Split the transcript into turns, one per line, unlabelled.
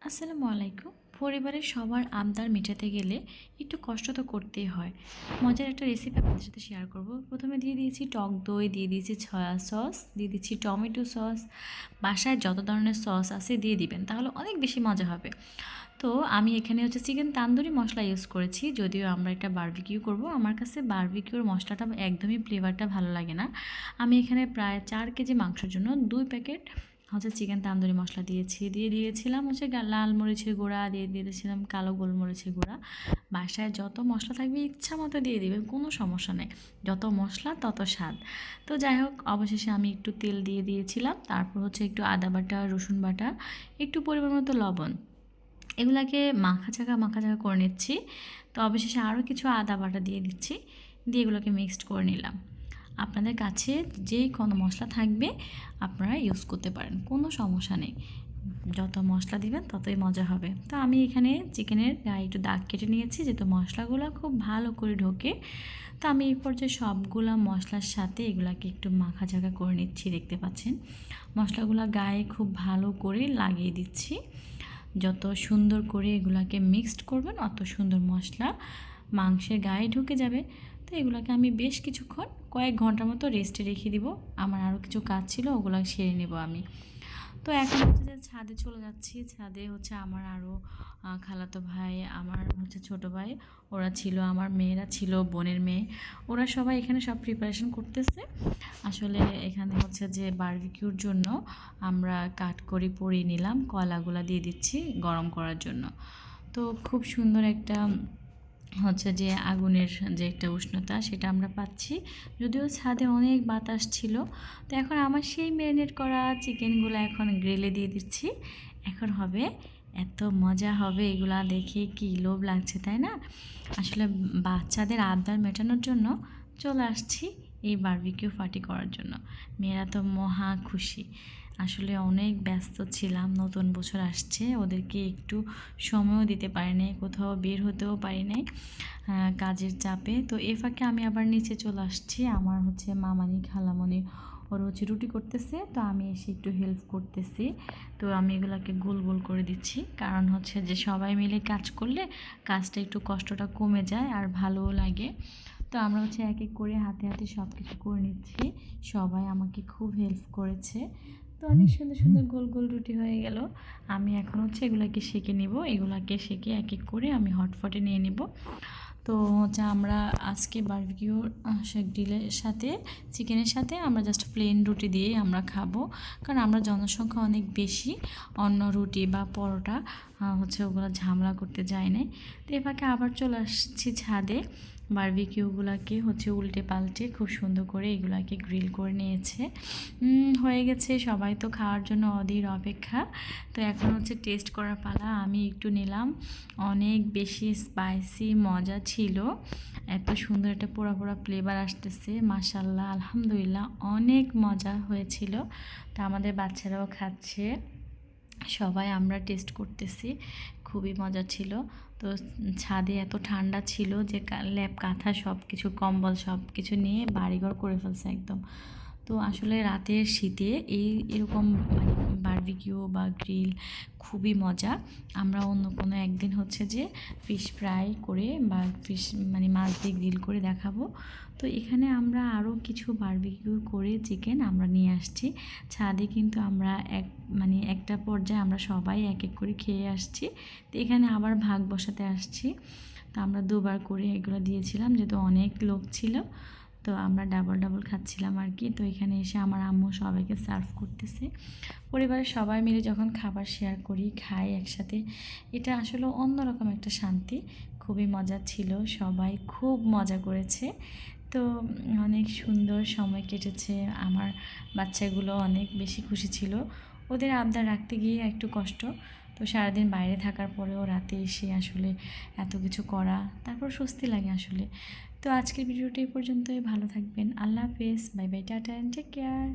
আসসালামু আলাইকুম। পরিবারের সবার আবদার মেটাতে গেলে একটু কষ্ট তো করতেই হয়। মজার একটা রেসিপি আপনাদের সাথে শেয়ার করব। প্রথমে দিয়ে দিয়েছি টক দই, দিয়ে দিয়েছি সয়া সস, দিয়ে দিচ্ছি টমেটো সস। বাসায় যত ধরনের সস আছে দিয়ে দিবেন, তাহলে অনেক বেশি মজা হবে। তো আমি এখানে হচ্ছে চিকেন তান্দুরি মশলা ইউজ করেছি, যদিও আমরা এটা বারবিকিউ করব। আমার কাছে বারবিকিউর মশলাটা একদমই ফ্লেভারটা ভালো লাগে না। আমি এখানে প্রায় 4 কেজি মাংসের জন্য 2 প্যাকেট হচ্ছে চিকেন তান্দুরি মশলা দিয়ে দিয়েছিলাম হচ্ছে লাল মরিচের গুঁড়া, দিয়ে দিয়েছিলাম কালো গোলমরিচের গুঁড়া। বাসায় যত মশলা থাকবে ইচ্ছা মতো দিয়ে দিবেন, কোনো সমস্যা নেই। যত মশলা তত স্বাদ। তো যাই হোক, অবশেষে আমি একটু তেল দিয়ে দিয়েছিলাম, তারপর হচ্ছে একটু আদা বাটা, রসুন বাটা, একটু পরিমাণ মতো লবণ, এগুলাকে মাখা চাকা করে নিচ্ছি। তো অবশেষে আরও কিছু আদা বাটা দিয়ে দিচ্ছি, দিয়ে এগুলোকে মিক্সড করে নিলাম। আপনাদের কাছে যেই কোনো মশলা থাকবে আপনারা ইউজ করতে পারেন, কোনো সমস্যা নেই। যত মশলা দিবেন ততই মজা হবে। তো আমি এখানে চিকেনের গায়ে একটু দাগ কেটে নিয়েছি, যেহেতু মশলাগুলো খুব ভালো করে ঢোকে। তো আমি এই পর্যায়ে সবগুলা মশলার সাথে এগুলাকে একটু মাখাঝাকা করে নিচ্ছি। দেখতে পাচ্ছেন মশলাগুলো গায়ে খুব ভালো করে লাগিয়ে দিচ্ছি। যত সুন্দর করে এগুলাকে মিক্সড করবেন অত সুন্দর মশলা মাংসের গায়ে ঢুকে যাবে। তো এগুলোকে আমি বেশ কিছুক্ষণ কয়েক ঘন্টার মতো রেস্টে রেখে দিব। আমার আরও কিছু কাজ ছিল, ওগুলো সেরে নেব আমি। তো এখন হচ্ছে যে ছাদে চলে যাচ্ছি। ছাদে হচ্ছে আমার আরও খালাতো ভাই, আমার হচ্ছে ছোটো ভাই, ওরা ছিল, আমার মেয়েরা ছিল, বোনের মেয়ে, ওরা সবাই এখানে সব প্রিপারেশন করতেছে। আসলে এখানে হচ্ছে যে বারবিকিউর জন্য আমরা কাঠকড়ি পরিয়ে নিলাম, কলাগুলা দিয়ে দিচ্ছি গরম করার জন্য। তো খুব সুন্দর একটা হচ্ছে যে আগুনের যে একটা উষ্ণতা সেটা আমরা পাচ্ছি, যদিও ছাদে অনেক বাতাস ছিল। তো এখন আমার সেই ম্যারিনেট করা চিকেনগুলো এখন গ্রিলে দিয়ে দিচ্ছি। এখন হবে, এত মজা হবে এগুলা দেখে, কি লোভ লাগছে তাই না? আসলে বাচ্চাদের আবদার মেটানোর জন্য চলে আসছি এই বারবিকিউ পার্টি করার জন্য। মেয়েরা তো মহা খুশি। আসলে অনেক ব্যস্ত ছিলাম, নতুন বছর আসছে, ওদেরকে একটু সময়ও দিতে পারি নাই, কোথাও বের হতেও পারি নাই কাজের চাপে। তো এ ফাঁকে আমি আবার নিচে চলে আসছি। আমার হচ্ছে মামানি খালামণি ওরা হচ্ছে রুটি করতেছে, তো আমি এসে একটু হেল্প করতেছি। তো আমি এগুলোকে গোল গোল করে দিচ্ছি, কারণ হচ্ছে যে সবাই মিলে কাজ করলে কাজটা একটু কষ্টটা কমে যায় আর ভালোও লাগে। তো আমরা হচ্ছে এক এক করে হাতে হাতে সব কিছু করে নিচ্ছি। সবাই আমাকে খুব হেল্প করেছে। তো অনেক সুন্দর সুন্দর গোল গোল রুটি হয়ে গেল। আমি এখন হচ্ছে এগুলাকে সেঁকে নিব, এগুলাকে সেঁকে এক এক করে আমি হটপটে নিয়ে নিব। তো হচ্ছে আমরা আজকে বারবিকিউর গ্রিলের সাথে চিকেনের সাথে আমরা জাস্ট প্লেন রুটি দিয়েই আমরা খাবো, কারণ আমরা জনসংখ্যা অনেক বেশি। অন্য রুটি বা পরোটা হচ্ছে ওগুলো ঝামেলা করতে যায় না। তো এভাবে আবার চলে আসছি ছাদে। বারবিকিউগুলোকে হচ্ছে উল্টে পাল্টে খুব সুন্দর করে এগুলাকে গ্রিল করে নিয়েছে। হয়ে গেছে, সবাই তো খাওয়ার জন্য অধীর অপেক্ষা। তো এখন হচ্ছে টেস্ট করার পালা। আমি একটু নিলাম, অনেক বেশি স্পাইসি মজা ছিল। এত সুন্দর একটা পোড়া পোড়া ফ্লেভার আসতেছে, মাশাল্লাহ আলহামদুলিল্লাহ অনেক মজা হয়েছিল। তো আমাদের বাচ্চারাও খাচ্ছে, সবাই আমরা টেস্ট করতেছি, খুবই মজা ছিল। তো ছাদে এত ঠান্ডা ছিল যে ল্যাপ কাঁথা সব কিছু, কম্বল সব কিছু নিয়ে বাড়িঘর করে ফেলছে একদম। তো আসলে রাতের শীতে এরকম মানে বারবিকিউ বা গ্রিল খুবই মজা। আমরা অন্য কোনো একদিন হচ্ছে যে ফিশ ফ্রাই করে বা ফিশ মানে মাছ দিয়ে গ্রিল করে দেখাবো। তো এখানে আমরা আরও কিছু বারবিকিউ করে চিকেন আমরা নিয়ে আসছি ছাদে, কিন্তু আমরা একটা পর্যায়ে আমরা সবাই এক এক করে খেয়ে আসছি। তো এখানে আবার ভাগ বসাতে আসছি। তো আমরা দুবার করে এগুলো দিয়েছিলাম, যেহেতু অনেক লোক ছিল, তো আমরা ডাবল ডাবল খাচ্ছিলাম আর কি। তো এখানে এসে আমার আম্মু সবাইকে সার্ভ করতেছে। পরিবারের সবাই মিলে যখন খাবার শেয়ার করি, খাই একসাথে, এটা আসলে অন্যরকম একটা শান্তি। খুবই মজা ছিল, সবাই খুব মজা করেছে। তো অনেক সুন্দর সময় কেটেছে। আমার বাচ্চাগুলো অনেক বেশি খুশি ছিল। ওদের আবদার রাখতে গিয়ে একটু কষ্ট। তো সারাদিন বাইরে থাকার পরেও রাতে এসে আসলে এত কিছু করা, তারপর স্বস্তি লাগে আসলে। তো আজকের ভিডিওটা এই পর্যন্তই। ভালো থাকবেন, আল্লাহ হাফেজ, bye bye, tata and take care.